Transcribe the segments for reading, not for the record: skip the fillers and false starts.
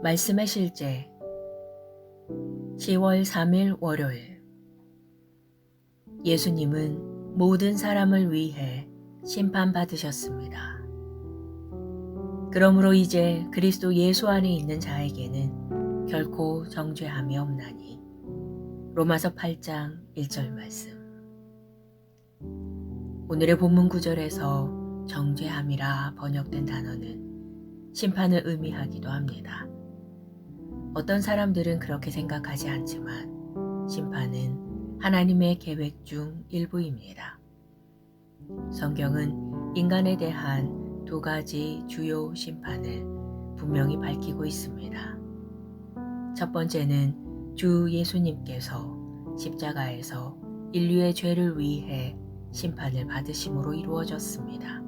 말씀의 실제 10월 3일 월요일. 예수님은 모든 사람을 위해 심판받으셨습니다. 그러므로 이제 그리스도 예수 안에 있는 자에게는 결코 정죄함이 없나니. 로마서 8장 1절 말씀. 오늘의 본문 구절에서 정죄함이라 번역된 단어는 심판을 의미하기도 합니다. 어떤 사람들은 그렇게 생각하지 않지만 심판은 하나님의 계획 중 일부입니다. 성경은 인간에 대한 두 가지 주요 심판을 분명히 밝히고 있습니다. 첫 번째는 주 예수님께서 십자가에서 인류의 죄를 위해 심판을 받으심으로 이루어졌습니다.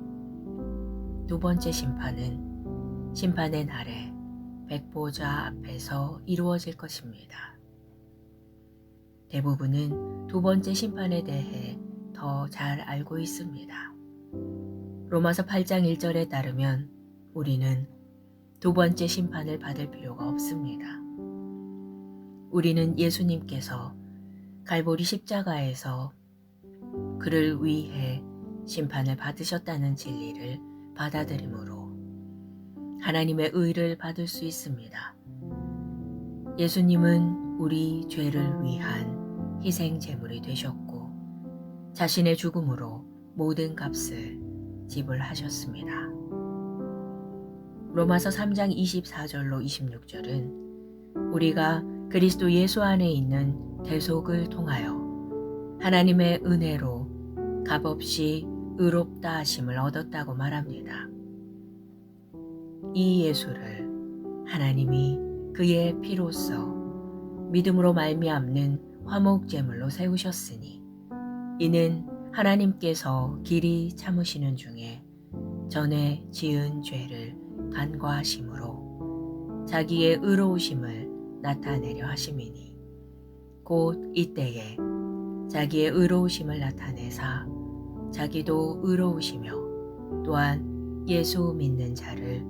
두 번째 심판은 심판의 날에 백보자 앞에서 이루어질 것입니다. 대부분은 두 번째 심판에 대해 더 잘 알고 있습니다. 로마서 8장 1절에 따르면 우리는 두 번째 심판을 받을 필요가 없습니다. 우리는 예수님께서 갈보리 십자가에서 그를 위해 심판을 받으셨다는 진리를 받아들이므로 하나님의 의를 받을 수 있습니다. 예수님은 우리 죄를 위한 희생 제물이 되셨고 자신의 죽음으로 모든 값을 지불하셨습니다. 로마서 3장 24절로 26절은 우리가 그리스도 예수 안에 있는 대속을 통하여 하나님의 은혜로 값없이 의롭다 하심을 얻었다고 말합니다. 이 예수를 하나님이 그의 피로써 믿음으로 말미암는 화목제물로 세우셨으니 이는 하나님께서 길이 참으시는 중에 전에 지은 죄를 간과하심으로 자기의 의로우심을 나타내려 하심이니 곧 이때에 자기의 의로우심을 나타내사 자기도 의로우시며 또한 예수 믿는 자를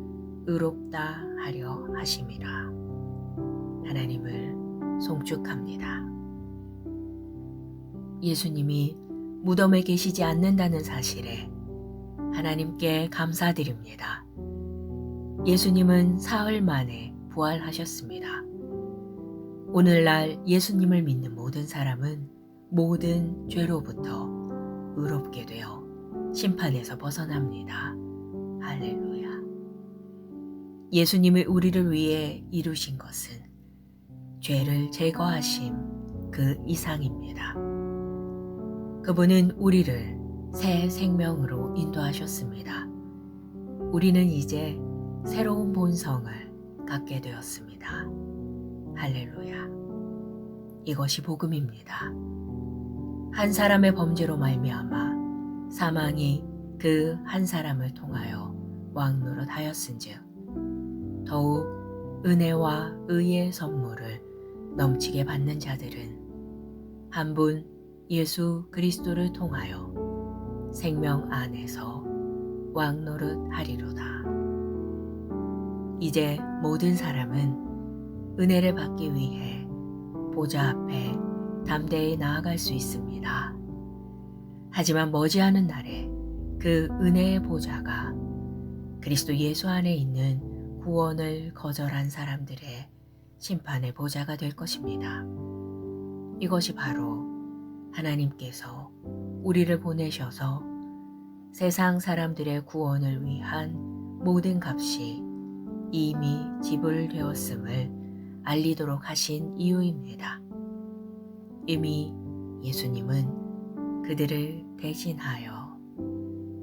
의롭다 하려 하심이라. 하나님을 송축합니다. 예수님이 무덤에 계시지 않는다는 사실에 하나님께 감사드립니다. 예수님은 사흘 만에 부활하셨습니다. 오늘날 예수님을 믿는 모든 사람은 모든 죄로부터 의롭게 되어 심판에서 벗어납니다. 할렐루야. 예수님이 우리를 위해 이루신 것은 죄를 제거하심 그 이상입니다. 그분은 우리를 새 생명으로 인도하셨습니다. 우리는 이제 새로운 본성을 갖게 되었습니다. 할렐루야. 이것이 복음입니다. 한 사람의 범죄로 말미암아 사망이 그 한 사람을 통하여 왕노릇하였은즉 더욱 은혜와 의의 선물을 넘치게 받는 자들은 한 분 예수 그리스도를 통하여 생명 안에서 왕노릇하리로다. 이제 모든 사람은 은혜를 받기 위해 보좌 앞에 담대히 나아갈 수 있습니다. 하지만 머지않은 날에 그 은혜의 보좌가 그리스도 예수 안에 있는 구원을 거절한 사람들의 심판의 보좌가 될 것입니다. 이것이 바로 하나님께서 우리를 보내셔서 세상 사람들의 구원을 위한 모든 값이 이미 지불되었음을 알리도록 하신 이유입니다. 이미 예수님은 그들을 대신하여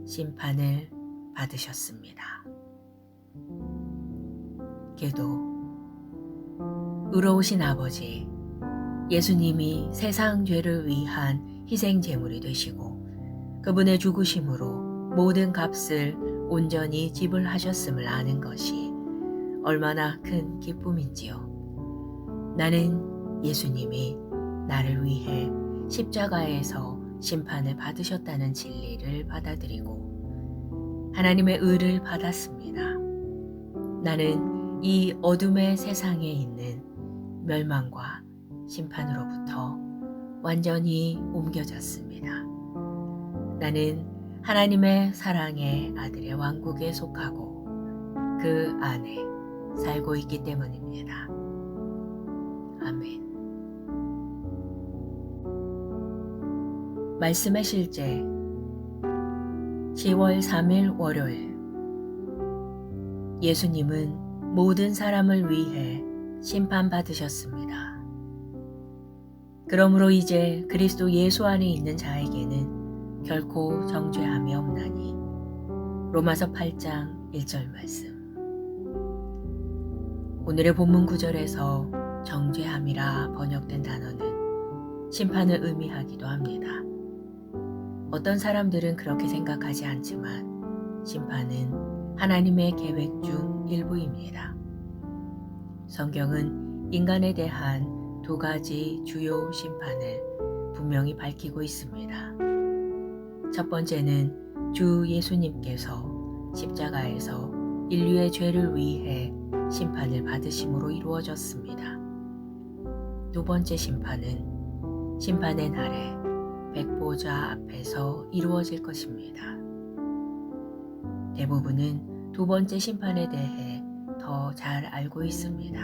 심판을 받으셨습니다. 기도. 의로우신 아버지, 예수님이 세상 죄를 위한 희생 제물이 되시고 그분의 죽으심으로 모든 값을 온전히 지불하셨음을 아는 것이 얼마나 큰 기쁨인지요. 나는 예수님이 나를 위해 십자가에서 심판을 받으셨다는 진리를 받아들이고 하나님의 의를 받았습니다. 나는 이 어둠의 세상에 있는 멸망과 심판으로부터 완전히 옮겨졌습니다. 나는 하나님의 사랑의 아들의 왕국에 속하고 그 안에 살고 있기 때문입니다. 아멘. 말씀의 실제 10월 3일 월요일 예수님은 모든 사람을 위해 심판받으셨습니다. 그러므로 이제 그리스도 예수 안에 있는 자에게는 결코 정죄함이 없나니. 로마서 8장 1절 말씀. 오늘의 본문 구절에서 정죄함이라 번역된 단어는 심판을 의미하기도 합니다. 어떤 사람들은 그렇게 생각하지 않지만 심판은 하나님의 계획 중 일부입니다. 성경은 인간에 대한 두 가지 주요 심판을 분명히 밝히고 있습니다. 첫 번째는 주 예수님께서 십자가에서 인류의 죄를 위해 심판을 받으심으로 이루어졌습니다. 두 번째 심판은 심판의 날에 백보자 앞에서 이루어질 것입니다. 대부분은 두 번째 심판에 대해 더 잘 알고 있습니다.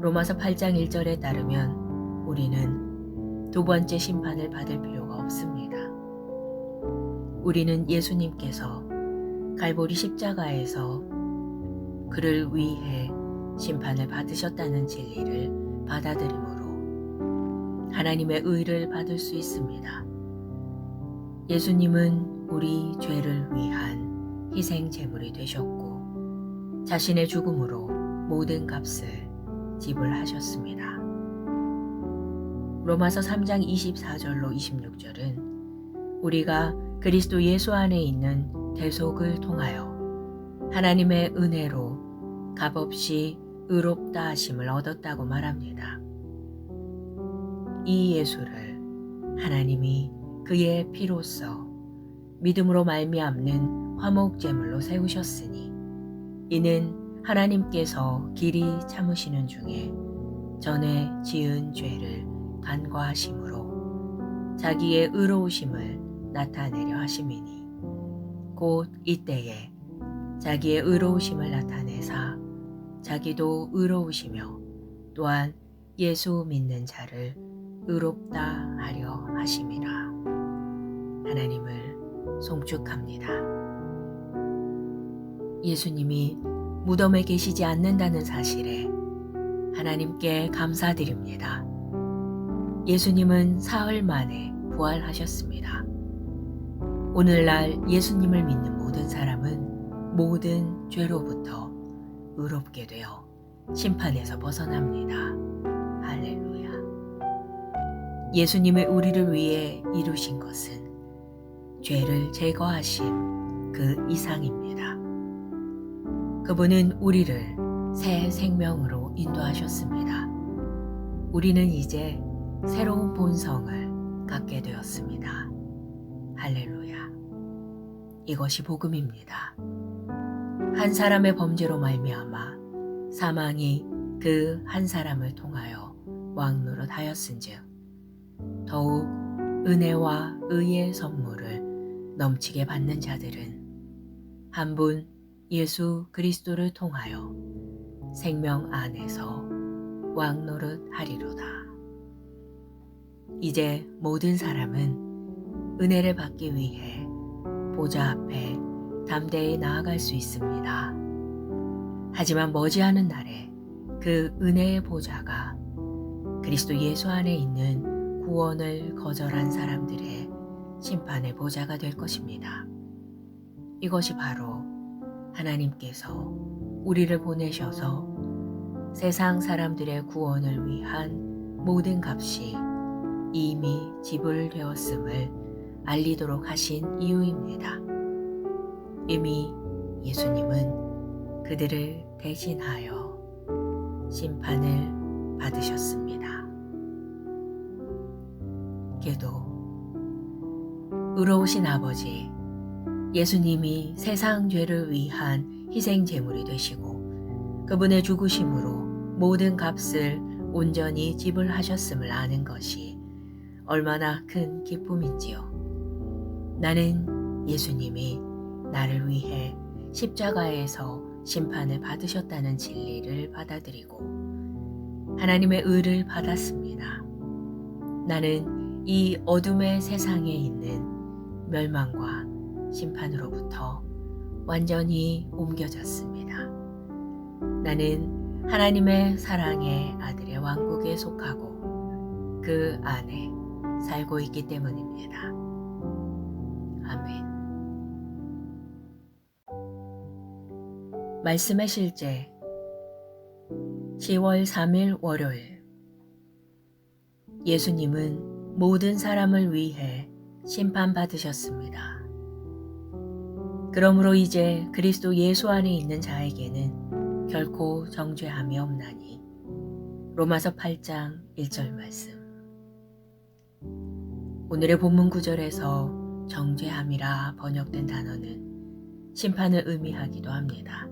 로마서 8장 1절에 따르면 우리는 두 번째 심판을 받을 필요가 없습니다. 우리는 예수님께서 갈보리 십자가에서 그를 위해 심판을 받으셨다는 진리를 받아들이므로 하나님의 의를 받을 수 있습니다. 예수님은 우리 죄를 위한 희생 제물이 되셨고 자신의 죽음으로 모든 값을 지불하셨습니다. 로마서 3장 24절로 26절은 우리가 그리스도 예수 안에 있는 대속을 통하여 하나님의 은혜로 값없이 의롭다 하심을 얻었다고 말합니다. 이 예수를 하나님이 그의 피로써 믿음으로 말미암는 화목제물로 세우셨으니 이는 하나님께서 길이 참으시는 중에 전에 지은 죄를 간과하심으로 자기의 의로우심을 나타내려 하심이니 곧 이때에 자기의 의로우심을 나타내사 자기도 의로우시며 또한 예수 믿는 자를 의롭다 하려 하심이라. 하나님을 송축합니다. 예수님이 무덤에 계시지 않는다는 사실에 하나님께 감사드립니다. 예수님은 사흘 만에 부활하셨습니다. 오늘날 예수님을 믿는 모든 사람은 모든 죄로부터 의롭게 되어 심판에서 벗어납니다. 할렐루야. 예수님의 우리를 위해 이루신 것은 죄를 제거하심 그 이상입니다. 그분은 우리를 새 생명으로 인도하셨습니다. 우리는 이제 새로운 본성을 갖게 되었습니다. 할렐루야. 이것이 복음입니다. 한 사람의 범죄로 말미암아 사망이 그 한 사람을 통하여 왕노릇하였은즉 더욱 은혜와 의의 선물을 넘치게 받는 자들은 한 분 예수 그리스도를 통하여 생명 안에서 왕노릇하리로다. 이제 모든 사람은 은혜를 받기 위해 보좌 앞에 담대히 나아갈 수 있습니다. 하지만 머지않은 날에 그 은혜의 보좌가 그리스도 예수 안에 있는 구원을 거절한 사람들의 심판의 보좌가 될 것입니다. 이것이 바로 하나님께서 우리를 보내셔서 세상 사람들의 구원을 위한 모든 값이 이미 지불되었음을 알리도록 하신 이유입니다. 이미 예수님은 그들을 대신하여 심판을 받으셨습니다. 기도. 의로우신 아버지, 예수님이 세상 죄를 위한 희생 제물이 되시고 그분의 죽으심으로 모든 값을 온전히 지불하셨음을 아는 것이 얼마나 큰 기쁨인지요. 나는 예수님이 나를 위해 십자가에서 심판을 받으셨다는 진리를 받아들이고 하나님의 의를 받았습니다. 나는 이 어둠의 세상에 있는 멸망과 심판으로부터 완전히 옮겨졌습니다. 나는 하나님의 사랑의 아들의 왕국에 속하고 그 안에 살고 있기 때문입니다. 아멘. 말씀의 실제 10월 3일 월요일 예수님은 모든 사람을 위해 심판받으셨습니다. 그러므로 이제 그리스도 예수 안에 있는 자에게는 결코 정죄함이 없나니. 로마서 8장 1절 말씀. 오늘의 본문 구절에서 정죄함이라 번역된 단어는 심판을 의미하기도 합니다.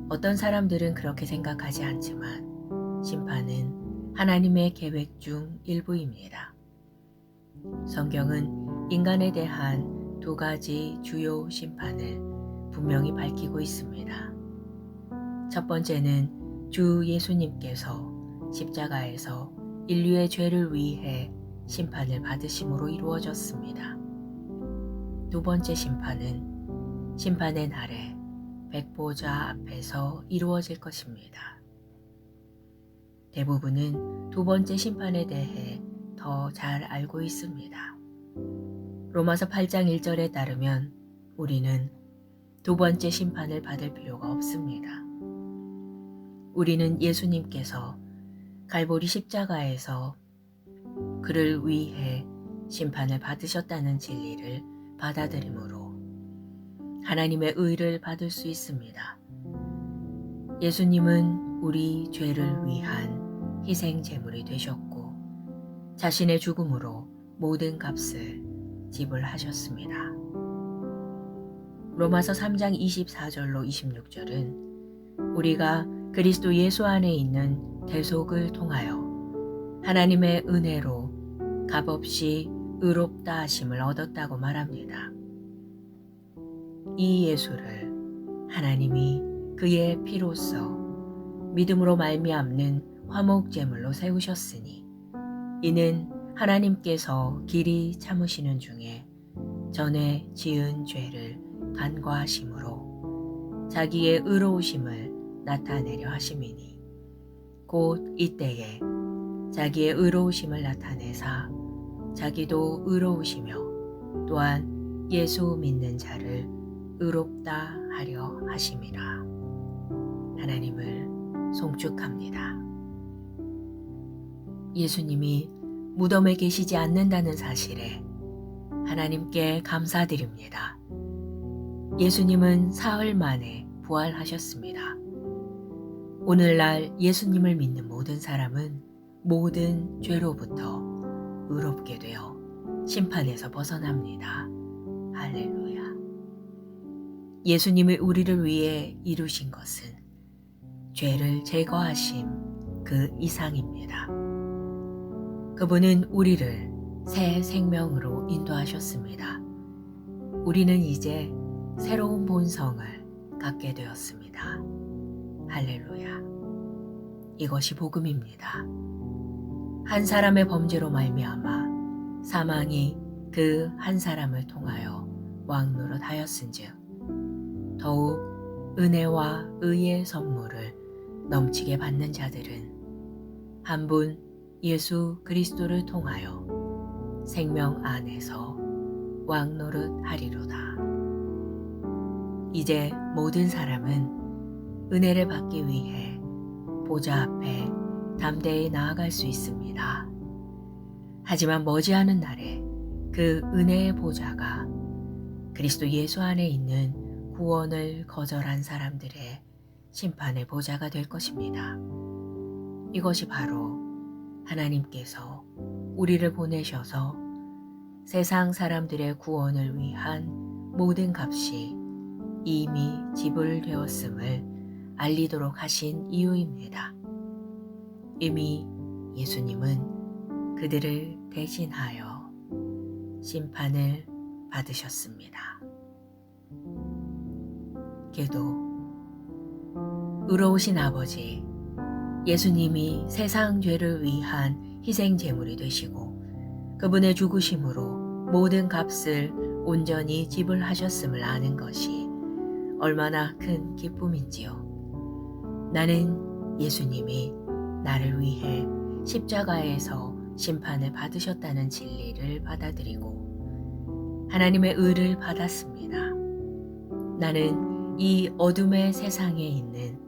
어떤 사람들은 그렇게 생각하지 않지만 심판은 하나님의 계획 중 일부입니다. 성경은 인간에 대한 두 가지 주요 심판을 분명히 밝히고 있습니다. 첫 번째는 주 예수님께서 십자가에서 인류의 죄를 위해 심판을 받으심으로 이루어졌습니다. 두 번째 심판은 심판의 날에 백보자 앞에서 이루어질 것입니다. 대부분은 두 번째 심판에 대해 더 잘 알고 있습니다. 로마서 8장 1절에 따르면 우리는 두 번째 심판을 받을 필요가 없습니다. 우리는 예수님께서 갈보리 십자가에서 그를 위해 심판을 받으셨다는 진리를 받아들이므로 하나님의 의를 받을 수 있습니다. 예수님은 우리 죄를 위한 희생 제물이 되셨고 자신의 죽음으로 모든 값을 지불하셨습니다. 로마서 3장 24절로 26절은 우리가 그리스도 예수 안에 있는 대속을 통하여 하나님의 은혜로 값없이 의롭다 하심을 얻었다고 말합니다. 이 예수를 하나님이 그의 피로써 믿음으로 말미암는 화목제물로 세우셨으니 이는 하나님께서 길이 참으시는 중에 전에 지은 죄를 간과하심으로 자기의 의로우심을 나타내려 하심이니 곧 이때에 자기의 의로우심을 나타내사 자기도 의로우시며 또한 예수 믿는 자를 의롭다 하려 하심이라. 하나님을 송축합니다. 예수님이 무덤에 계시지 않는다는 사실에 하나님께 감사드립니다. 예수님은 사흘 만에 부활하셨습니다. 오늘날 예수님을 믿는 모든 사람은 모든 죄로부터 의롭게 되어 심판에서 벗어납니다. 할렐루야. 예수님이 우리를 위해 이루신 것은 죄를 제거하심 그 이상입니다. 그분은 우리를 새 생명으로 인도하셨습니다. 우리는 이제 새로운 본성을 갖게 되었습니다. 할렐루야. 이것이 복음입니다. 한 사람의 범죄로 말미암아 사망이 그 한 사람을 통하여 왕노릇하였은즉 더욱 은혜와 의의 선물을 넘치게 받는 자들은 한 분 예수 그리스도를 통하여 생명 안에서 왕노릇하리로다. 이제 모든 사람은 은혜를 받기 위해 보좌 앞에 담대히 나아갈 수 있습니다. 하지만 머지않은 날에 그 은혜의 보좌가 그리스도 예수 안에 있는 구원을 거절한 사람들의 심판의 보좌가 될 것입니다. 이것이 바로 하나님께서 우리를 보내셔서 세상 사람들의 구원을 위한 모든 값이 이미 지불되었음을 알리도록 하신 이유입니다. 이미 예수님은 그들을 대신하여 심판을 받으셨습니다. 기도. 의로우신 아버지, 예수님이 세상 죄를 위한 희생 제물이 되시고 그분의 죽으심으로 모든 값을 온전히 지불하셨음을 아는 것이 얼마나 큰 기쁨인지요. 나는 예수님이 나를 위해 십자가에서 심판을 받으셨다는 진리를 받아들이고 하나님의 의를 받았습니다. 나는 이 어둠의 세상에 있는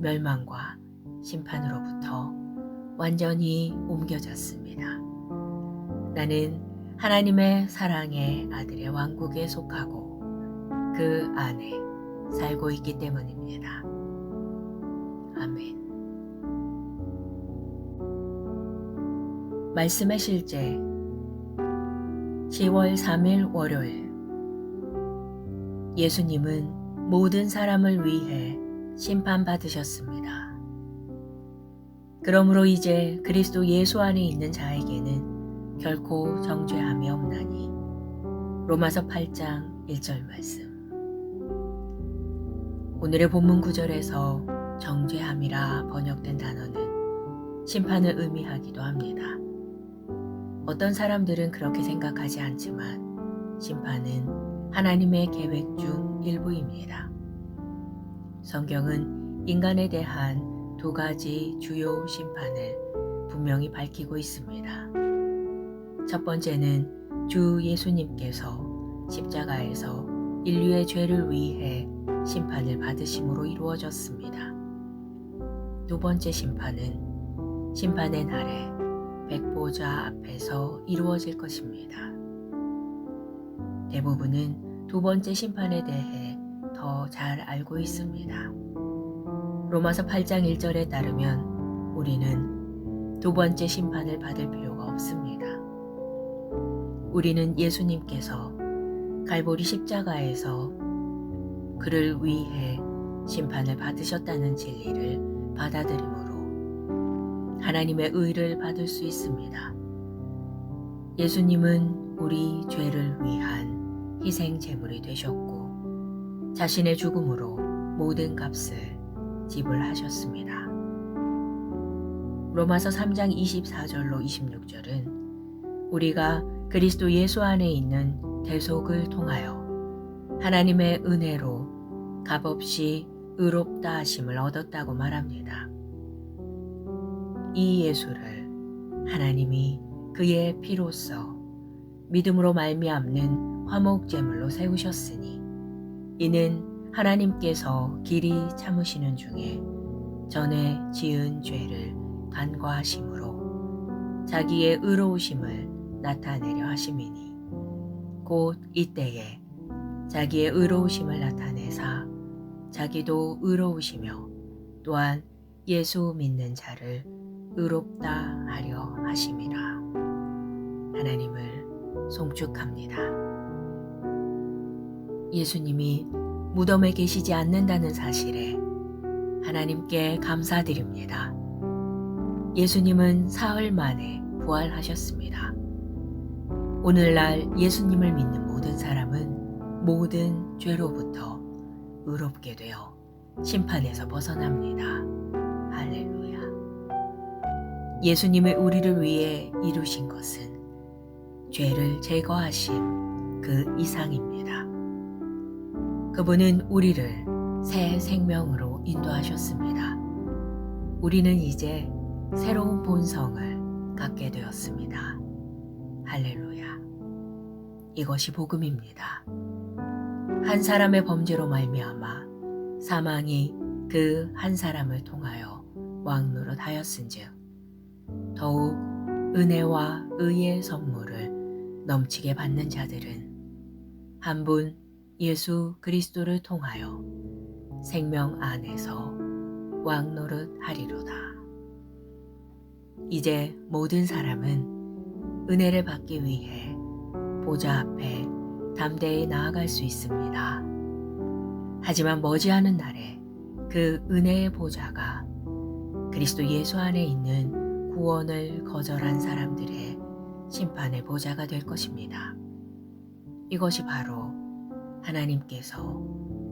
멸망과 심판으로부터 완전히 옮겨졌습니다. 나는 하나님의 사랑의 아들의 왕국에 속하고 그 안에 살고 있기 때문입니다. 아멘. 말씀의 실제 10월 3일 월요일. 예수님은 모든 사람을 위해 심판받으셨습니다. 그러므로 이제 그리스도 예수 안에 있는 자에게는 결코 정죄함이 없나니. 로마서 8장 1절 말씀. 오늘의 본문 구절에서 정죄함이라 번역된 단어는 심판을 의미하기도 합니다. 어떤 사람들은 그렇게 생각하지 않지만 심판은 하나님의 계획 중 일부입니다. 성경은 인간에 대한 두 가지 주요 심판을 분명히 밝히고 있습니다. 첫 번째는 주 예수님께서 십자가에서 인류의 죄를 위해 심판을 받으심으로 이루어졌습니다. 두 번째 심판은 심판의 날에 백보자 앞에서 이루어질 것입니다. 대부분은 두 번째 심판에 대해 더 잘 알고 있습니다. 로마서 8장 1절에 따르면 우리는 두 번째 심판을 받을 필요가 없습니다. 우리는 예수님께서 갈보리 십자가에서 그를 위해 심판을 받으셨다는 진리를 받아들이므로 하나님의 의를 받을 수 있습니다. 예수님은 우리 죄를 위한 희생 제물이 되셨고 자신의 죽음으로 모든 값을 지불하셨습니다. 로마서 3장 24절로 26절은 우리가 그리스도 예수 안에 있는 대속을 통하여 하나님의 은혜로 값없이 의롭다 하심을 얻었다고 말합니다. 이 예수를 하나님이 그의 피로써 믿음으로 말미암는 화목제물로 세우셨으니 이는 하나님께서 길이 참으시는 중에 전에 지은 죄를 간과하심으로 자기의 의로우심을 나타내려 하심이니 곧 이때에 자기의 의로우심을 나타내사 자기도 의로우시며 또한 예수 믿는 자를 의롭다 하려 하심이라. 하나님을 송축합니다. 예수님이 무덤에 계시지 않는다는 사실에 하나님께 감사드립니다. 예수님은 사흘 만에 부활하셨습니다. 오늘날 예수님을 믿는 모든 사람은 모든 죄로부터 의롭게 되어 심판에서 벗어납니다. 할렐루야. 예수님의 우리를 위해 이루신 것은 죄를 제거하심 그 이상입니다. 그분은 우리를 새 생명으로 인도하셨습니다. 우리는 이제 새로운 본성을 갖게 되었습니다. 할렐루야. 이것이 복음입니다. 한 사람의 범죄로 말미암아 사망이 그 한 사람을 통하여 왕노릇하였은즉 더욱 은혜와 의의 선물을 넘치게 받는 자들은 한 분 예수 그리스도를 통하여 생명 안에서 왕노릇하리로다. 이제 모든 사람은 은혜를 받기 위해 보좌 앞에 담대히 나아갈 수 있습니다. 하지만 머지않은 날에 그 은혜의 보좌가 그리스도 예수 안에 있는 구원을 거절한 사람들의 심판의 보좌가 될 것입니다. 이것이 바로 하나님께서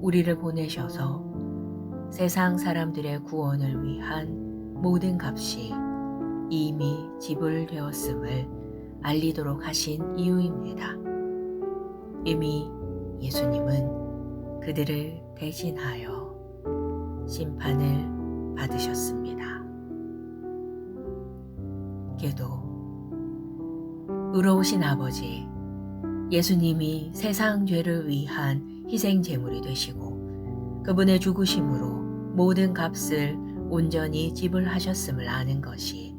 우리를 보내셔서 세상 사람들의 구원을 위한 모든 값이 이미 지불되었음을 알리도록 하신 이유입니다. 이미 예수님은 그들을 대신하여 심판을 받으셨습니다. 기도. 의로우신 아버지, 예수님이 세상 죄를 위한 희생 제물이 되시고 그분의 죽으심으로 모든 값을 온전히 지불하셨음을 아는 것이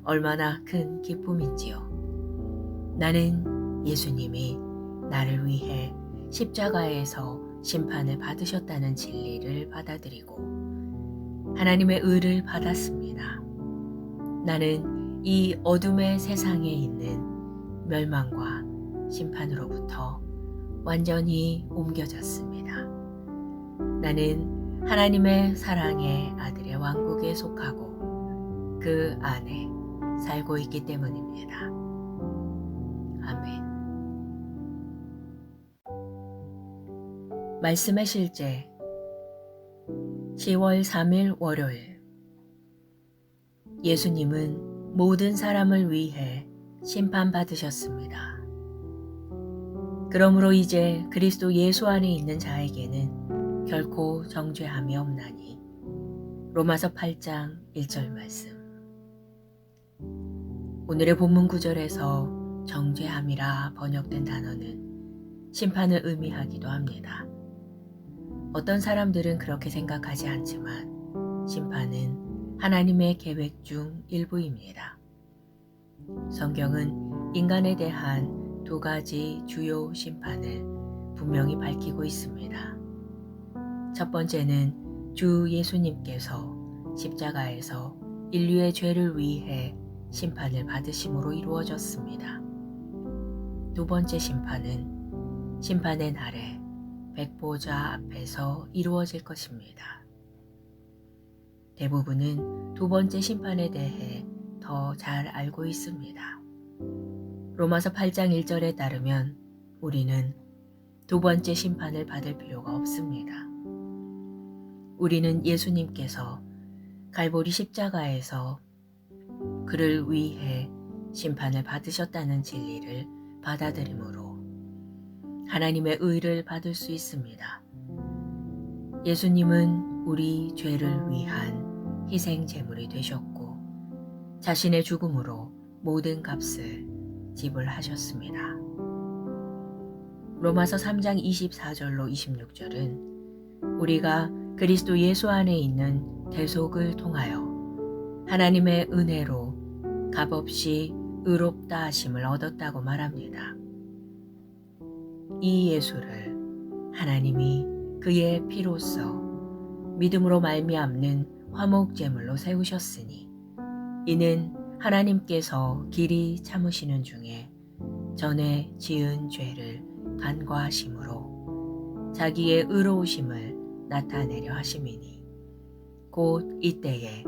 얼마나 큰 기쁨인지요. 나는 예수님이 나를 위해 십자가에서 심판을 받으셨다는 진리를 받아들이고 하나님의 의를 받았습니다. 나는 이 어둠의 세상에 있는 멸망과 심판으로부터 완전히 옮겨졌습니다. 나는 하나님의 사랑의 아들의 왕국에 속하고 그 안에 살고 있기 때문입니다. 아멘. 말씀의 실제 10월 3일 월요일. 예수님은 모든 사람을 위해 심판받으셨습니다. 그러므로 이제 그리스도 예수 안에 있는 자에게는 결코 정죄함이 없나니. 로마서 8장 1절 말씀. 오늘의 본문 구절에서 정죄함이라 번역된 단어는 심판을 의미하기도 합니다. 어떤 사람들은 그렇게 생각하지 않지만 심판은 하나님의 계획 중 일부입니다. 성경은 인간에 대한 두 가지 주요 심판을 분명히 밝히고 있습니다. 첫 번째는 주 예수님께서 십자가에서 인류의 죄를 위해 심판을 받으심으로 이루어졌습니다. 두 번째 심판은 심판의 날에 백보자 앞에서 이루어질 것입니다. 대부분은 두 번째 심판에 대해 더 잘 알고 있습니다. 로마서 8장 1절에 따르면 우리는 두 번째 심판을 받을 필요가 없습니다. 우리는 예수님께서 갈보리 십자가에서 그를 위해 심판을 받으셨다는 진리를 받아들이므로 하나님의 의를 받을 수 있습니다. 예수님은 우리 죄를 위한 희생 제물이 되셨고 자신의 죽음으로 모든 값을 지불하셨습니다. 로마서 3장 24절로 26절은 우리가 그리스도 예수 안에 있는 대속을 통하여 하나님의 은혜로 값없이 의롭다 하심을 얻었다고 말합니다. 이 예수를 하나님이 그의 피로써 믿음으로 말미암는 화목제물로 세우셨으니 이는 하나님께서 길이 참으시는 중에 전에 지은 죄를 간과하심으로 자기의 의로우심을 나타내려 하심이니 곧 이때에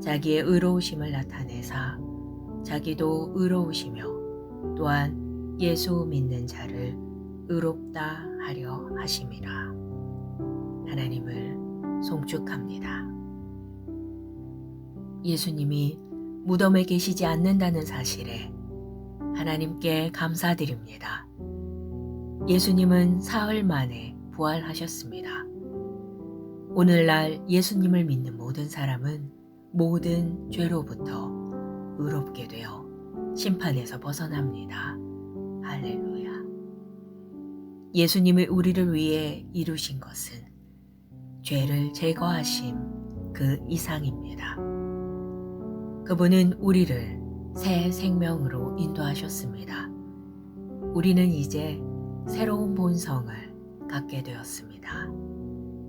자기의 의로우심을 나타내사 자기도 의로우시며 또한 예수 믿는 자를 의롭다 하려 하심이라. 하나님을 송축합니다. 예수님이 무덤에 계시지 않는다는 사실에 하나님께 감사드립니다. 예수님은 사흘 만에 부활하셨습니다. 오늘날 예수님을 믿는 모든 사람은 모든 죄로부터 의롭게 되어 심판에서 벗어납니다. 할렐루야. 예수님이 우리를 위해 이루신 것은 죄를 제거하심 그 이상입니다. 그분은 우리를 새 생명으로 인도하셨습니다. 우리는 이제 새로운 본성을 갖게 되었습니다.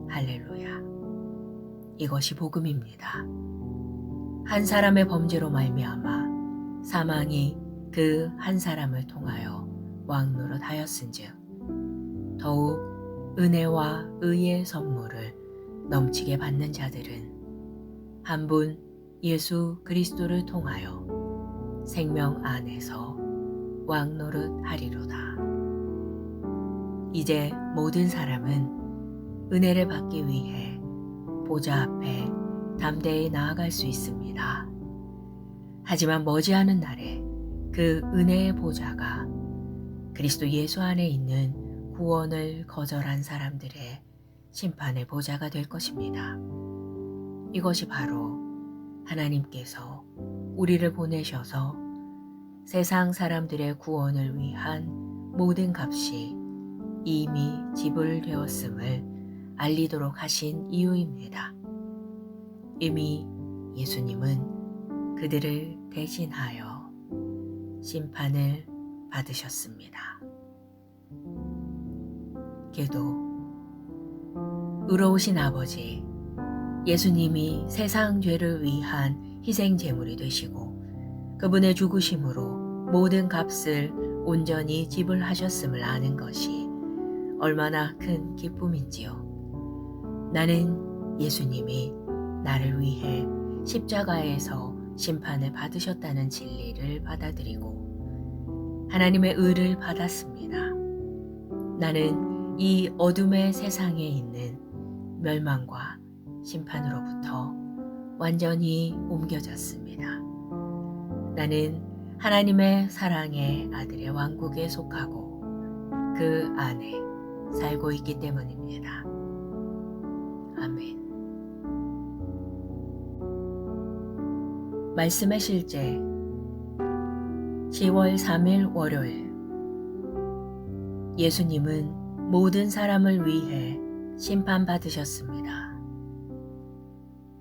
할렐루야. 이것이 복음입니다. 한 사람의 범죄로 말미암아 사망이 그 한 사람을 통하여 왕노릇하였은즉 더욱 은혜와 의의 선물을 넘치게 받는 자들은 한 분 예수 그리스도를 통하여 생명 안에서 왕노릇 하리로다. 이제 모든 사람은 은혜를 받기 위해 보좌 앞에 담대히 나아갈 수 있습니다. 하지만 머지않은 날에 그 은혜의 보좌가 그리스도 예수 안에 있는 구원을 거절한 사람들의 심판의 보좌가 될 것입니다. 이것이 바로 하나님께서 우리를 보내셔서 세상 사람들의 구원을 위한 모든 값이 이미 지불되었음을 알리도록 하신 이유입니다. 이미 예수님은 그들을 대신하여 심판을 받으셨습니다. 기도. 의로우신 아버지, 예수님이 세상 죄를 위한 희생 제물이 되시고 그분의 죽으심으로 모든 값을 온전히 지불하셨음을 아는 것이 얼마나 큰 기쁨인지요. 나는 예수님이 나를 위해 십자가에서 심판을 받으셨다는 진리를 받아들이고 하나님의 의를 받았습니다. 나는 이 어둠의 세상에 있는 멸망과 심판으로부터 완전히 옮겨졌습니다. 나는 하나님의 사랑의 아들의 왕국에 속하고 그 안에 살고 있기 때문입니다. 아멘. 말씀의 실제 10월 3일 월요일. 예수님은 모든 사람을 위해 심판받으셨습니다.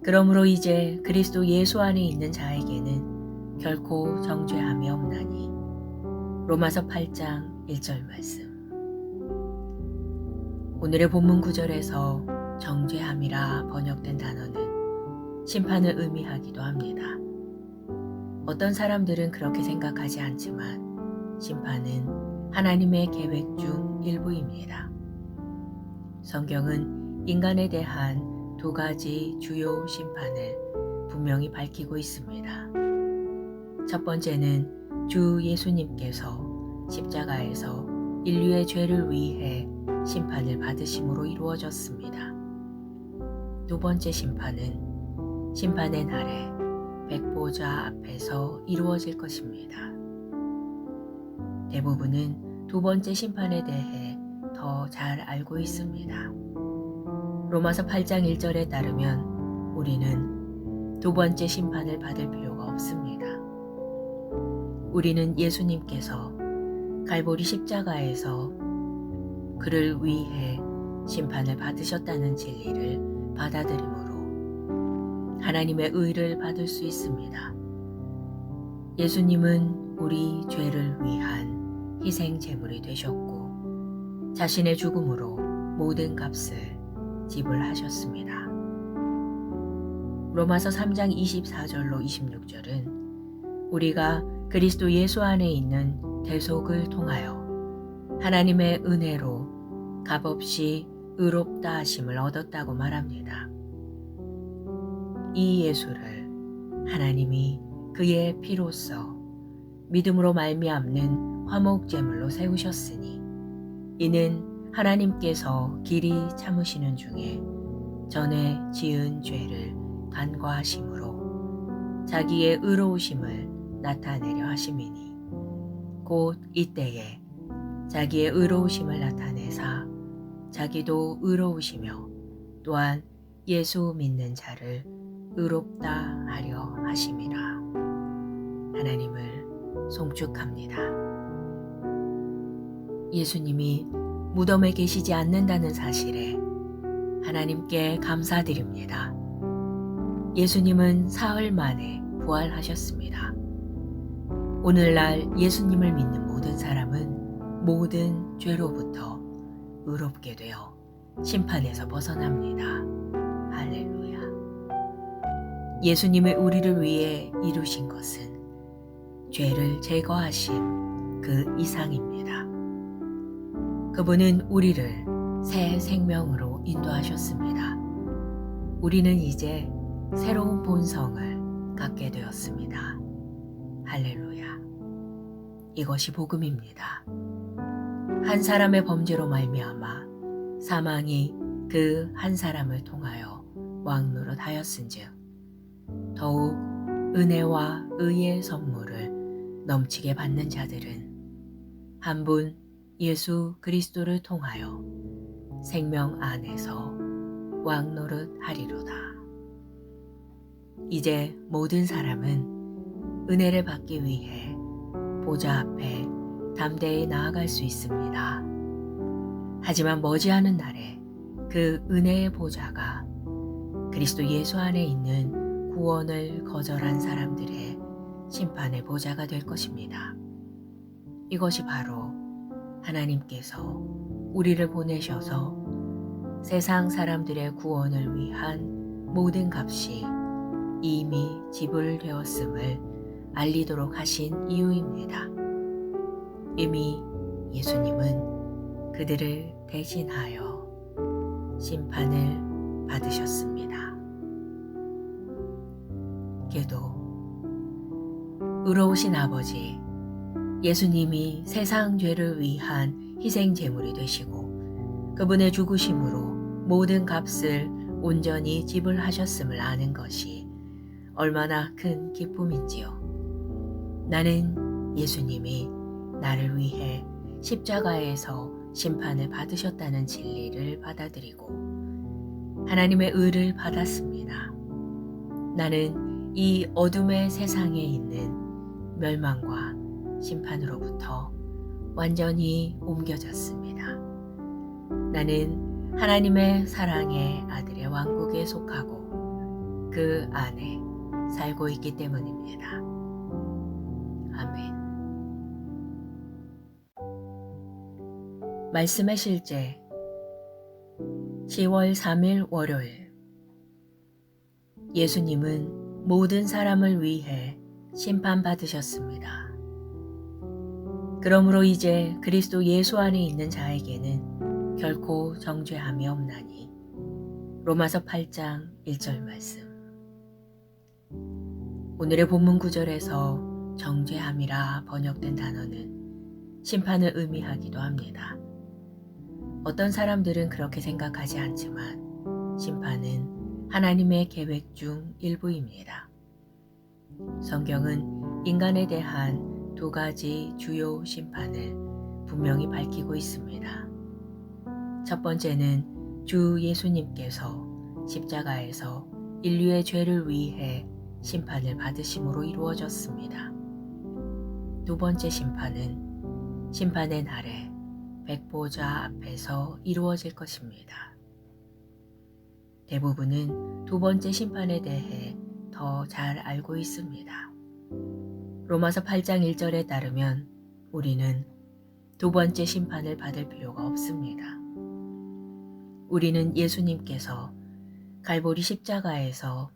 그러므로 이제 그리스도 예수 안에 있는 자에게는 결코 정죄함이 없나니. 로마서 8장 1절 말씀. 오늘의 본문 구절에서 정죄함이라 번역된 단어는 심판을 의미하기도 합니다. 어떤 사람들은 그렇게 생각하지 않지만 심판은 하나님의 계획 중 일부입니다. 성경은 인간에 대한 두 가지 주요 심판을 분명히 밝히고 있습니다. 첫 번째는 주 예수님께서 십자가에서 인류의 죄를 위해 심판을 받으심으로 이루어졌습니다. 두 번째 심판은 심판의 날에 백보자 앞에서 이루어질 것입니다. 대부분은 두 번째 심판에 대해 더 잘 알고 있습니다. 로마서 8장 1절에 따르면 우리는 두 번째 심판을 받을 필요가 없습니다. 우리는 예수님께서 갈보리 십자가에서 그를 위해 심판을 받으셨다는 진리를 받아들이므로 하나님의 의를 받을 수 있습니다. 예수님은 우리 죄를 위한 희생 제물이 되셨고 자신의 죽음으로 모든 값을 지불하셨습니다. 로마서 3장 24절로 26절은 우리가 그리스도 예수 안에 있는 대속을 통하여 하나님의 은혜로 값없이 의롭다 하심을 얻었다고 말합니다. 이 예수를 하나님이 그의 피로써 믿음으로 말미암는 화목제물로 세우셨으니 이는 하나님께서 길이 참으시는 중에 전에 지은 죄를 간과하심으로 자기의 의로우심을 나타내려 하심이니 곧 이때에 자기의 의로우심을 나타내사 자기도 의로우시며 또한 예수 믿는 자를 의롭다 하려 하심이라. 하나님을 송축합니다. 예수님이 무덤에 계시지 않는다는 사실에 하나님께 감사드립니다. 예수님은 사흘 만에 부활하셨습니다. 오늘날 예수님을 믿는 모든 사람은 모든 죄로부터 의롭게 되어 심판에서 벗어납니다. 할렐루야. 예수님의 우리를 위해 이루신 것은 죄를 제거하신 그 이상입니다. 그분은 우리를 새 생명으로 인도하셨습니다. 우리는 이제 새로운 본성을 갖게 되었습니다. 할렐루야. 이것이 복음입니다. 한 사람의 범죄로 말미암아 사망이 그 한 사람을 통하여 왕노릇하였은즉 더욱 은혜와 의의 선물을 넘치게 받는 자들은 한 분 예수 그리스도를 통하여 생명 안에서 왕노릇하리로다. 이제 모든 사람은 은혜를 받기 위해 보좌 앞에 담대히 나아갈 수 있습니다. 하지만 머지않은 날에 그 은혜의 보좌가 그리스도 예수 안에 있는 구원을 거절한 사람들의 심판의 보좌가 될 것입니다. 이것이 바로 하나님께서 우리를 보내셔서 세상 사람들의 구원을 위한 모든 값이 이미 지불되었음을 알리도록 하신 이유입니다. 이미 예수님은 그들을 대신하여 심판을 받으셨습니다. 기도. 의로우신 아버지, 예수님이 세상 죄를 위한 희생 제물이 되시고 그분의 죽으심으로 모든 값을 온전히 지불하셨음을 아는 것이 얼마나 큰 기쁨인지요. 나는 예수님이 나를 위해 십자가에서 심판을 받으셨다는 진리를 받아들이고 하나님의 의를 받았습니다. 나는 이 어둠의 세상에 있는 멸망과 심판으로부터 완전히 옮겨졌습니다. 나는 하나님의 사랑의 아들의 왕국에 속하고 그 안에 살고 있기 때문입니다. 아멘. 말씀의 실제 10월 3일 월요일. 예수님은 모든 사람을 위해 심판받으셨습니다. 그러므로 이제 그리스도 예수 안에 있는 자에게는 결코 정죄함이 없나니. 로마서 8장 1절 말씀. 오늘의 본문 구절에서 정죄함이라 번역된 단어는 심판을 의미하기도 합니다. 어떤 사람들은 그렇게 생각하지 않지만 심판은 하나님의 계획 중 일부입니다. 성경은 인간에 대한 두 가지 주요 심판을 분명히 밝히고 있습니다. 첫 번째는 주 예수님께서 십자가에서 인류의 죄를 위해 심판을 받으심으로 이루어졌습니다. 두 번째 심판은 심판의 날에 백보자 앞에서 이루어질 것입니다. 대부분은 두 번째 심판에 대해 더 잘 알고 있습니다. 로마서 8장 1절에 따르면 우리는 두 번째 심판을 받을 필요가 없습니다. 우리는 예수님께서 갈보리 십자가에서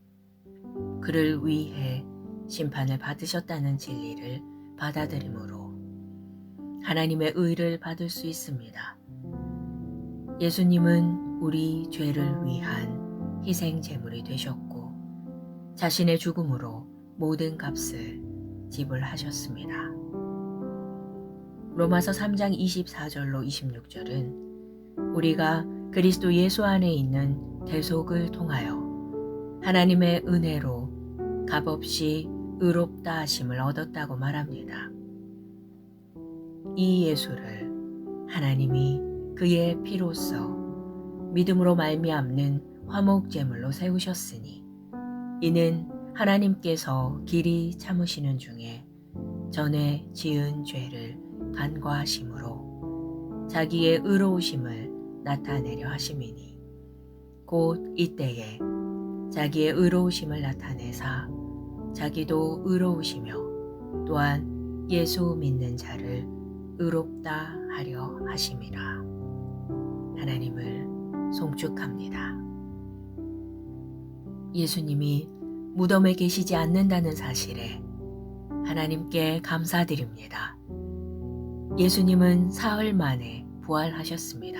그를 위해 심판을 받으셨다는 진리를 받아들이므로 하나님의 의를 받을 수 있습니다. 예수님은 우리 죄를 위한 희생 제물이 되셨고 자신의 죽음으로 모든 값을 지불하셨습니다. 로마서 3장 24절로 26절은 우리가 그리스도 예수 안에 있는 대속을 통하여 하나님의 은혜로 값없이 의롭다 하심을 얻었다고 말합니다. 이 예수를 하나님이 그의 피로써 믿음으로 말미암는 화목제물로 세우셨으니 이는 하나님께서 길이 참으시는 중에 전에 지은 죄를 간과하심으로 자기의 의로우심을 나타내려 하심이니 곧 이때에 자기의 의로우심을 나타내사 자기도 의로우시며 또한 예수 믿는 자를 의롭다 하려 하심이라. 하나님을 송축합니다. 예수님이 무덤에 계시지 않는다는 사실에 하나님께 감사드립니다. 예수님은 사흘 만에 부활하셨습니다.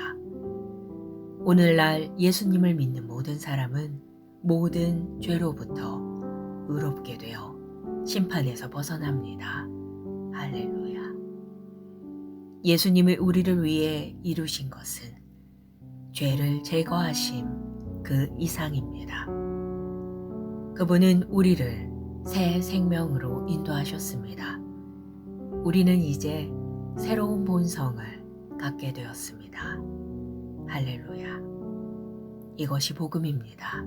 오늘날 예수님을 믿는 모든 사람은 모든 죄로부터 의롭게 되어 심판에서 벗어납니다. 할렐루야. 예수님이 우리를 위해 이루신 것은 죄를 제거하심 그 이상입니다. 그분은 우리를 새 생명으로 인도하셨습니다. 우리는 이제 새로운 본성을 갖게 되었습니다. 할렐루야. 이것이 복음입니다.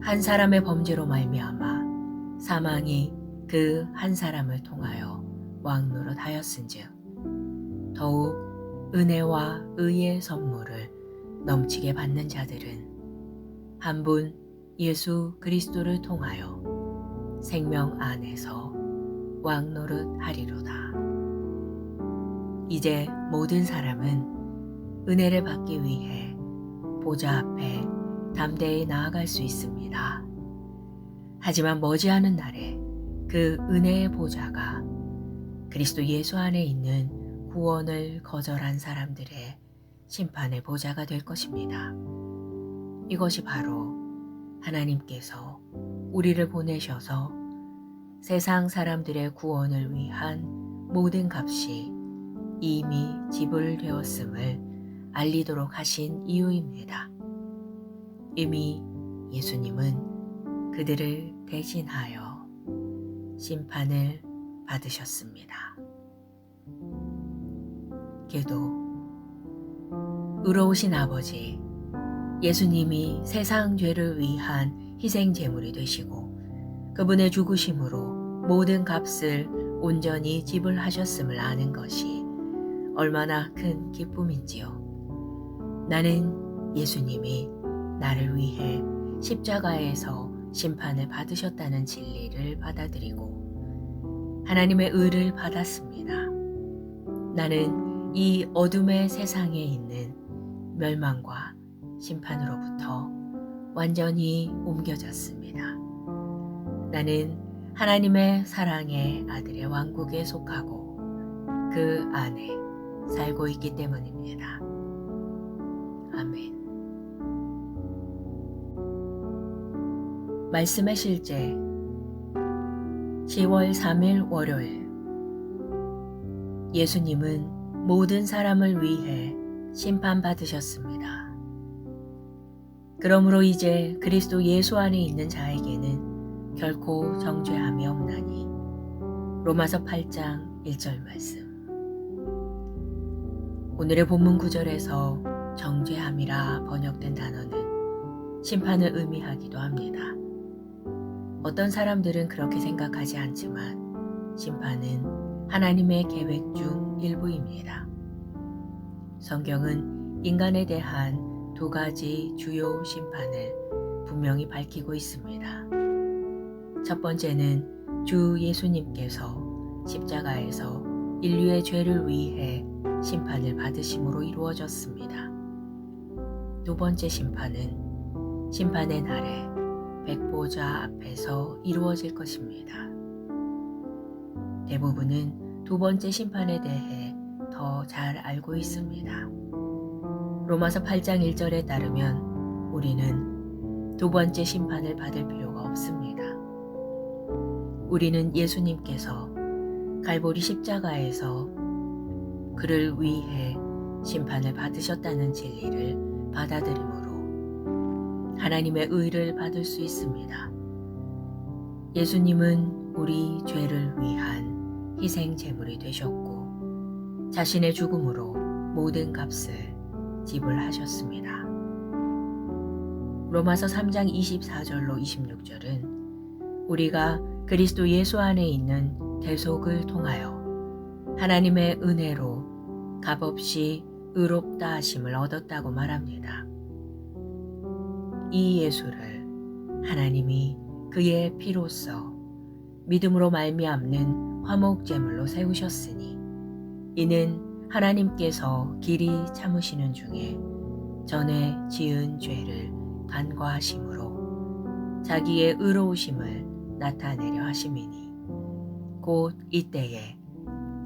한 사람의 범죄로 말미암아 사망이 그 한 사람을 통하여 왕노릇하였은즉 더욱 은혜와 의의 선물을 넘치게 받는 자들은 한 분 예수 그리스도를 통하여 생명 안에서 왕노릇하리로다. 이제 모든 사람은 은혜를 받기 위해 보좌 앞에 담대히 나아갈 수 있습니다. 하지만 머지않은 날에 그 은혜의 보좌가 그리스도 예수 안에 있는 구원을 거절한 사람들의 심판의 보좌가 될 것입니다. 이것이 바로 하나님께서 우리를 보내셔서 세상 사람들의 구원을 위한 모든 값이 이미 지불되었음을 알리도록 하신 이유입니다. 이미 예수님은 그들을 대신하여 심판을 받으셨습니다. 기도. 의로우신 아버지, 예수님이 세상 죄를 위한 희생 제물이 되시고 그분의 죽으심으로 모든 값을 온전히 지불하셨음을 아는 것이 얼마나 큰 기쁨인지요. 나는 예수님이 나를 위해 십자가에서 심판을 받으셨다는 진리를 받아들이고 하나님의 의를 받았습니다. 나는 이 어둠의 세상에 있는 멸망과 심판으로부터 완전히 옮겨졌습니다. 나는 하나님의 사랑의 아들의 왕국에 속하고 그 안에 살고 있기 때문입니다. 아멘. 말씀의 실제 10월 3일 월요일. 예수님은 모든 사람을 위해 심판받으셨습니다. 그러므로 이제 그리스도 예수 안에 있는 자에게는 결코 정죄함이 없나니. 로마서 8장 1절 말씀. 오늘의 본문 구절에서 정죄함이라 번역된 단어는 심판을 의미하기도 합니다. 어떤 사람들은 그렇게 생각하지 않지만 심판은 하나님의 계획 중 일부입니다. 성경은 인간에 대한 두 가지 주요 심판을 분명히 밝히고 있습니다. 첫 번째는 주 예수님께서 십자가에서 인류의 죄를 위해 심판을 받으심으로 이루어졌습니다. 두 번째 심판은 심판의 날에 백보자 앞에서 이루어질 것입니다. 대부분은 두 번째 심판에 대해 더 잘 알고 있습니다. 로마서 8장 1절에 따르면 우리는 두 번째 심판을 받을 필요가 없습니다. 우리는 예수님께서 갈보리 십자가에서 그를 위해 심판을 받으셨다는 진리를 받아들이므로 하나님의 의를 받을 수 있습니다. 예수님은 우리 죄를 위한 희생 제물이 되셨고 자신의 죽음으로 모든 값을 지불하셨습니다. 로마서 3장 24절로 26절은 우리가 그리스도 예수 안에 있는 대속을 통하여 하나님의 은혜로 값없이 의롭다 하심을 얻었다고 말합니다. 이 예수를 하나님이 그의 피로써 믿음으로 말미암는 화목제물로 세우셨으니 이는 하나님께서 길이 참으시는 중에 전에 지은 죄를 간과하심으로 자기의 의로우심을 나타내려 하심이니 곧 이때에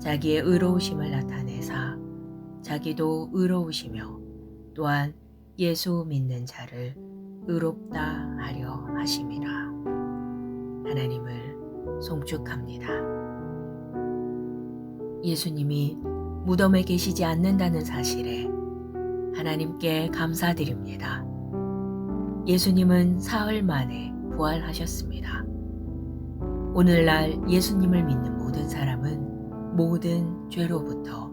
자기의 의로우심을 나타내사 자기도 의로우시며 또한 예수 믿는 자를 의롭다 하려 하심이라. 하나님을 송축합니다. 예수님이 무덤에 계시지 않는다는 사실에 하나님께 감사드립니다. 예수님은 사흘 만에 부활하셨습니다. 오늘날 예수님을 믿는 모든 사람은 모든 죄로부터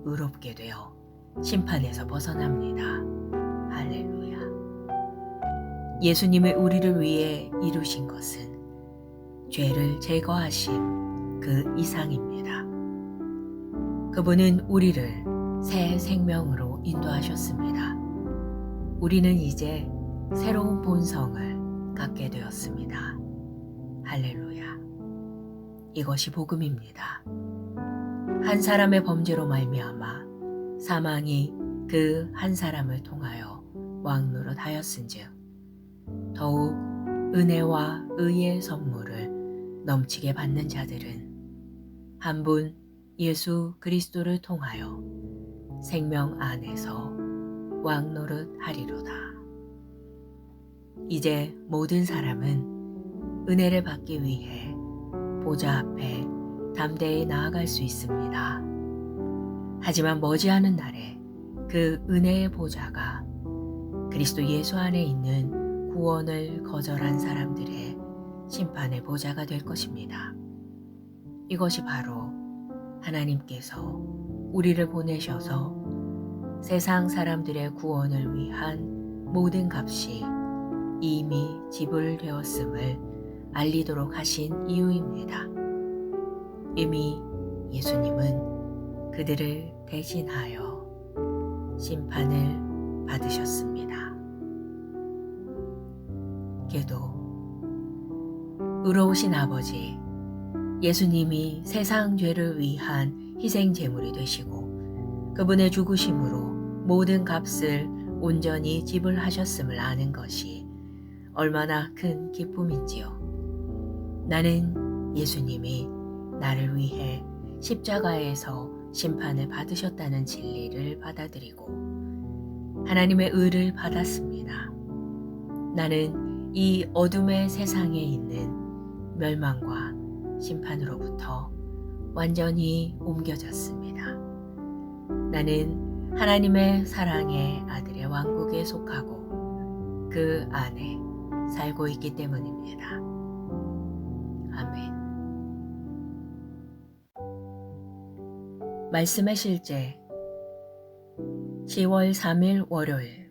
의롭게 되어 심판에서 벗어납니다. 할렐루야. 예수님의 우리를 위해 이루신 것은 죄를 제거하심 그 이상입니다. 그분은 우리를 새 생명으로 인도하셨습니다. 우리는 이제 새로운 본성을 갖게 되었습니다. 할렐루야. 이것이 복음입니다. 한 사람의 범죄로 말미암아 사망이 그 한 사람을 통하여 왕노릇하였은즉 더욱 은혜와 의의 선물을 넘치게 받는 자들은 한 분 예수 그리스도를 통하여 생명 안에서 왕노릇하리로다. 이제 모든 사람은 은혜를 받기 위해 보좌 앞에 담대히 나아갈 수 있습니다. 하지만 머지않은 날에 그 은혜의 보좌가 그리스도 예수 안에 있는 구원을 거절한 사람들의 심판의 보좌가 될 것입니다. 이것이 바로 하나님께서 우리를 보내셔서 세상 사람들의 구원을 위한 모든 값이 이미 지불되었음을 알리도록 하신 이유입니다. 이미 예수님은 그들을 대신하여 심판을 받으셨습니다. 기도. 의로우신 아버지, 예수님이 세상 죄를 위한 희생 제물이 되시고 그분의 죽으심으로 모든 값을 온전히 지불하셨음을 아는 것이 얼마나 큰 기쁨인지요. 나는 예수님이 나를 위해 십자가에서 심판을 받으셨다는 진리를 받아들이고 하나님의 의를 받았습니다. 나는 이 어둠의 세상에 있는 멸망과 심판으로부터 완전히 옮겨졌습니다. 나는 하나님의 사랑의 아들의 왕국에 속하고 그 안에 살고 있기 때문입니다. 아멘. 말씀의 실제 10월 3일 월요일.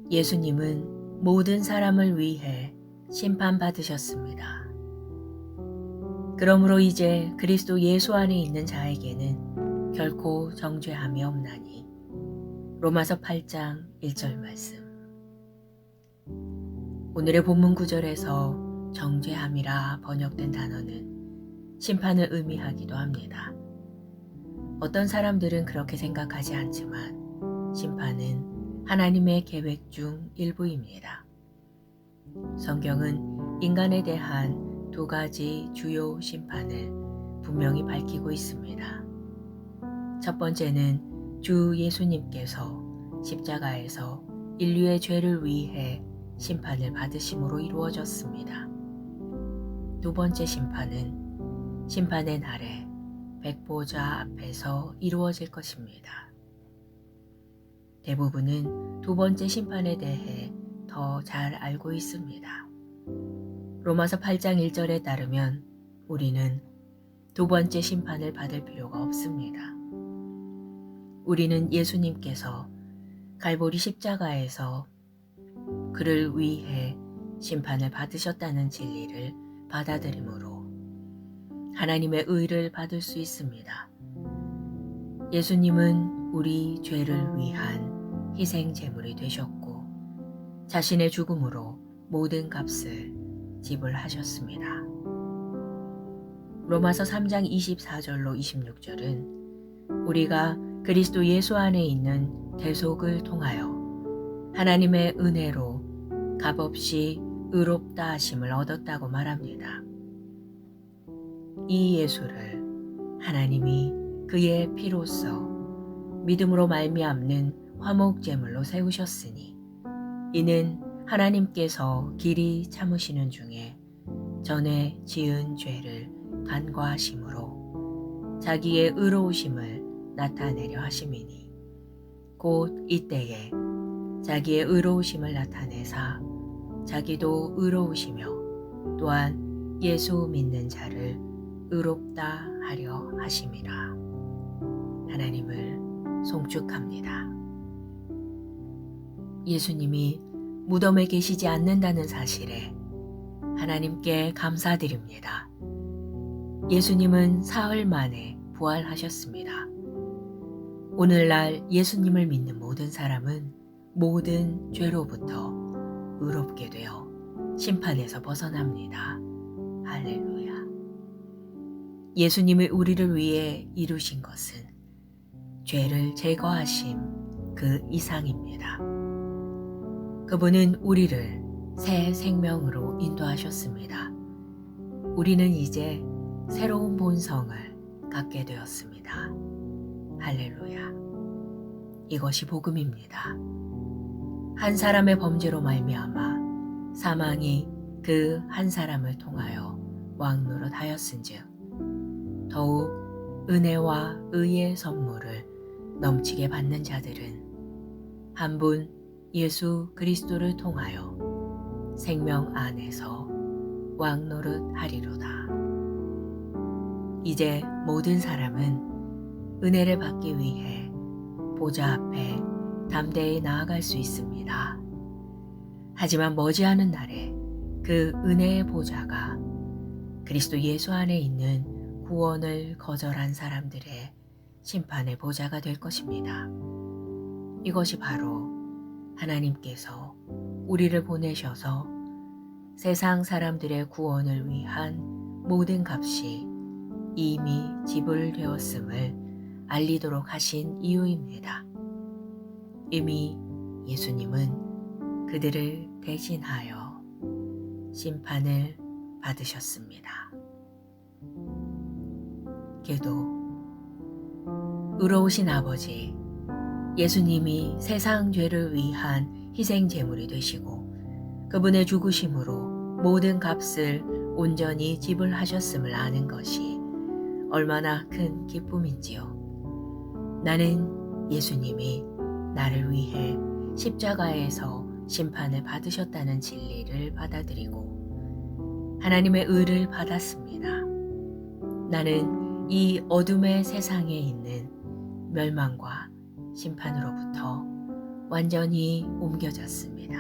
예수님은 모든 사람을 위해 심판받으셨습니다. 그러므로 이제 그리스도 예수 안에 있는 자에게는 결코 정죄함이 없나니. 로마서 8장 1절 말씀. 오늘의 본문 구절에서 정죄함이라 번역된 단어는 심판을 의미하기도 합니다. 어떤 사람들은 그렇게 생각하지 않지만 심판은 하나님의 계획 중 일부입니다. 성경은 인간에 대한 두 가지 주요 심판을 분명히 밝히고 있습니다. 첫 번째는 주 예수님께서 십자가에서 인류의 죄를 위해 심판을 받으심으로 이루어졌습니다. 두 번째 심판은 심판의 날에 백보자 앞에서 이루어질 것입니다. 대부분은 두 번째 심판에 대해 더 잘 알고 있습니다. 로마서 8장 1절에 따르면 우리는 두 번째 심판을 받을 필요가 없습니다. 우리는 예수님께서 갈보리 십자가에서 그를 위해 심판을 받으셨다는 진리를 받아들이므로 하나님의 의를 받을 수 있습니다. 예수님은 우리 죄를 위한 희생 제물이 되셨고 자신의 죽음으로 모든 값을 지불하셨습니다. 로마서 3장 24절로 26절은 우리가 그리스도 예수 안에 있는 대속을 통하여 하나님의 은혜로 값없이 의롭다 하심을 얻었다고 말합니다. 이 예수를 하나님이 그의 피로써 믿음으로 말미암는 화목제물로 세우셨으니 이는 하나님께서 길이 참으시는 중에 전에 지은 죄를 간과하심으로 자기의 의로우심을 나타내려 하심이니 곧 이때에 자기의 의로우심을 나타내사 자기도 의로우시며 또한 예수 믿는 자를 의롭다 하려 하심이라. 하나님을 송축합니다. 예수님이 무덤에 계시지 않는다는 사실에 하나님께 감사드립니다. 예수님은 사흘 만에 부활하셨습니다. 오늘날 예수님을 믿는 모든 사람은 모든 죄로부터 의롭게 되어 심판에서 벗어납니다. 할렐루야. 예수님이 우리를 위해 이루신 것은 죄를 제거하심 그 이상입니다. 그분은 우리를 새 생명으로 인도하셨습니다. 우리는 이제 새로운 본성을 갖게 되었습니다. 할렐루야. 이것이 복음입니다. 한 사람의 범죄로 말미암아 사망이 그 한 사람을 통하여 왕노릇하였은즉 더욱 은혜와 의의 선물을 넘치게 받는 자들은 한 분 예수 그리스도를 통하여 생명 안에서 왕노릇하리로다. 이제 모든 사람은 은혜를 받기 위해 보좌 앞에 담대히 나아갈 수 있습니다. 하지만 머지않은 날에 그 은혜의 보좌가 그리스도 예수 안에 있는 구원을 거절한 사람들의 심판의 보좌가 될 것입니다. 이것이 바로 하나님께서 우리를 보내셔서 세상 사람들의 구원을 위한 모든 값이 이미 지불되었음을 알리도록 하신 이유입니다. 이미 예수님은 그들을 대신하여 심판을 받으셨습니다. 기도. 의로우신 아버지, 예수님이 세상 죄를 위한 희생 제물이 되시고 그분의 죽으심으로 모든 값을 온전히 지불하셨음을 아는 것이 얼마나 큰 기쁨인지요. 나는 예수님이 나를 위해 십자가에서 심판을 받으셨다는 진리를 받아들이고 하나님의 의를 받았습니다. 나는 이 어둠의 세상에 있는 멸망과 심판으로부터 완전히 옮겨졌습니다.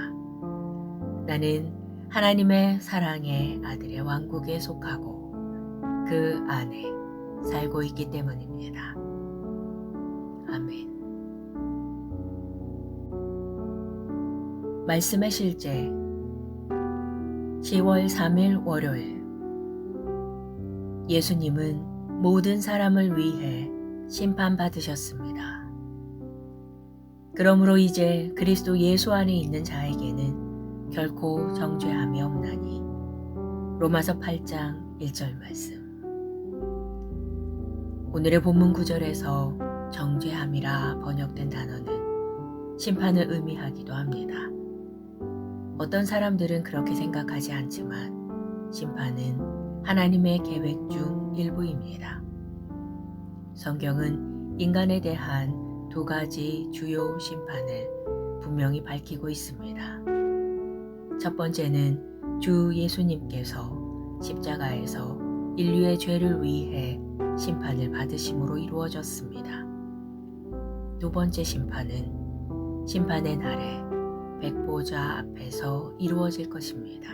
나는 하나님의 사랑의 아들의 왕국에 속하고 그 안에 살고 있기 때문입니다. 아멘. 말씀의 실제 10월 3일 월요일. 예수님은 모든 사람을 위해 심판받으셨습니다. 그러므로 이제 그리스도 예수 안에 있는 자에게는 결코 정죄함이 없나니. 로마서 8장 1절 말씀. 오늘의 본문 구절에서 정죄함이라 번역된 단어는 심판을 의미하기도 합니다. 어떤 사람들은 그렇게 생각하지 않지만 심판은 하나님의 계획 중 일부입니다. 성경은 인간에 대한 두 가지 주요 심판을 분명히 밝히고 있습니다. 첫 번째는 주 예수님께서 십자가에서 인류의 죄를 위해 심판을 받으심으로 이루어졌습니다. 두 번째 심판은 심판의 날에 백보자 앞에서 이루어질 것입니다.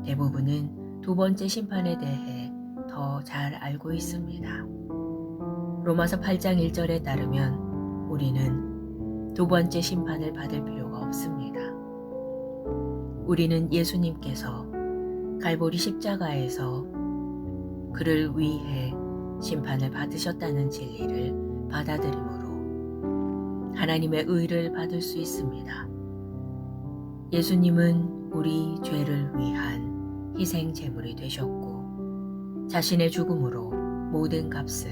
대부분은 두 번째 심판에 대해 더 잘 알고 있습니다. 로마서 8장 1절에 따르면 우리는 두 번째 심판을 받을 필요가 없습니다. 우리는 예수님께서 갈보리 십자가에서 그를 위해 심판을 받으셨다는 진리를 받아들이므로 하나님의 의를 받을 수 있습니다. 예수님은 우리 죄를 위한 희생 제물이 되셨고 자신의 죽음으로 모든 값을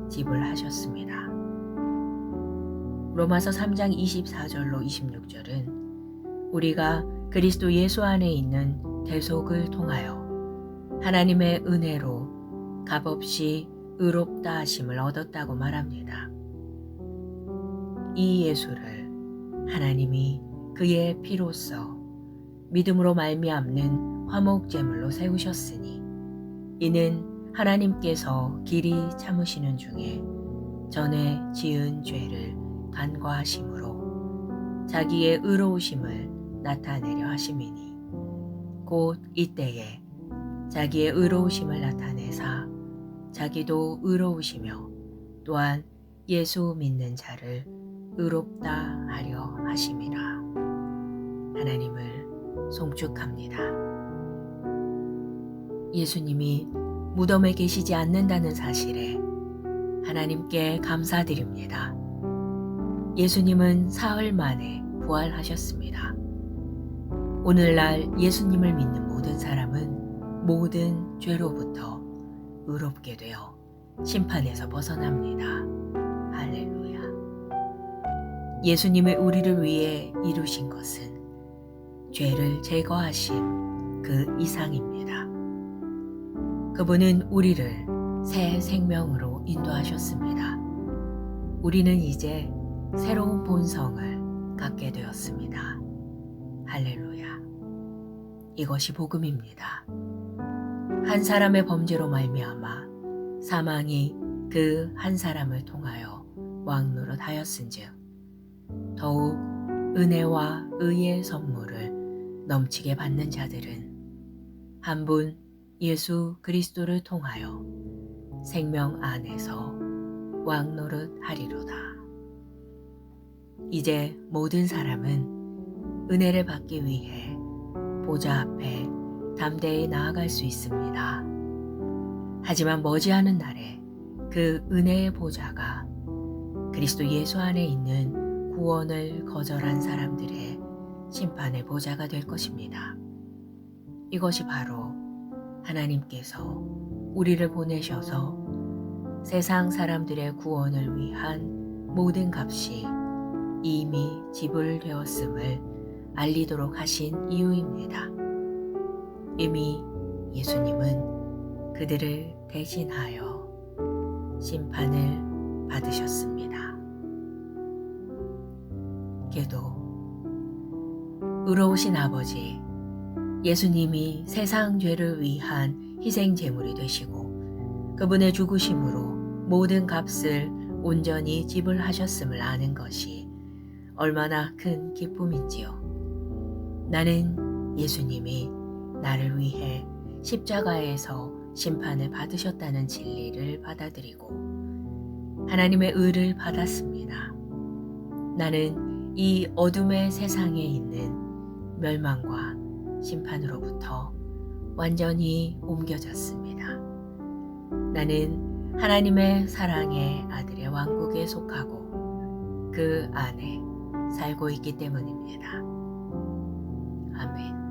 지불하셨습니다. 로마서 3장 24절로 26절은 우리가 그리스도 예수 안에 있는 대속을 통하여 하나님의 은혜로 값없이 의롭다 하심을 얻었다고 말합니다. 이 예수를 하나님이 그의 피로써 믿음으로 말미암는 화목제물로 세우셨으니 이는 하나님께서 길이 참으시는 중에 전에 지은 죄를 간과하심으로 자기의 의로우심을 나타내려 하심이니 곧 이때에 자기의 의로우심을 나타내사 자기도 의로우시며 또한 예수 믿는 자를 의롭다 하려 하심이라. 하나님을 송축합니다. 예수님이 무덤에 계시지 않는다는 사실에 하나님께 감사드립니다. 예수님은 사흘 만에 부활하셨습니다. 오늘날 예수님을 믿는 모든 사람은 모든 죄로부터 의롭게 되어 심판에서 벗어납니다. 할렐루야. 예수님의 우리를 위해 이루신 것은 죄를 제거하신 그 이상입니다. 그분은 우리를 새 생명으로 인도하셨습니다. 우리는 이제 새로운 본성을 갖게 되었습니다. 할렐루야. 이것이 복음입니다. 한 사람의 범죄로 말미암아 사망이 그 한 사람을 통하여 왕노릇하였은즉 더욱 은혜와 의의 선물을 넘치게 받는 자들은 한 분 예수 그리스도를 통하여 생명 안에서 왕노릇하리로다. 이제 모든 사람은 은혜를 받기 위해 보좌 앞에 담대히 나아갈 수 있습니다. 하지만 머지않은 날에 그 은혜의 보좌가 그리스도 예수 안에 있는 구원을 거절한 사람들의 심판의 보좌가 될 것입니다. 이것이 바로 하나님께서 우리를 보내셔서 세상 사람들의 구원을 위한 모든 값이 이미 지불되었음을 알리도록 하신 이유입니다. 이미 예수님은 그들을 대신하여 심판을 받으셨습니다. 기도. 의로우신 아버지, 예수님이 세상 죄를 위한 희생 제물이 되시고 그분의 죽으심으로 모든 값을 온전히 지불하셨음을 아는 것이 얼마나 큰 기쁨인지요. 나는 예수님이 나를 위해 십자가에서 심판을 받으셨다는 진리를 받아들이고 하나님의 의를 받았습니다. 나는 이 어둠의 세상에 있는 멸망과 심판으로부터 완전히 옮겨졌습니다. 나는 하나님의 사랑의 아들의 왕국에 속하고 그 안에 살고 있기 때문입니다. 아멘.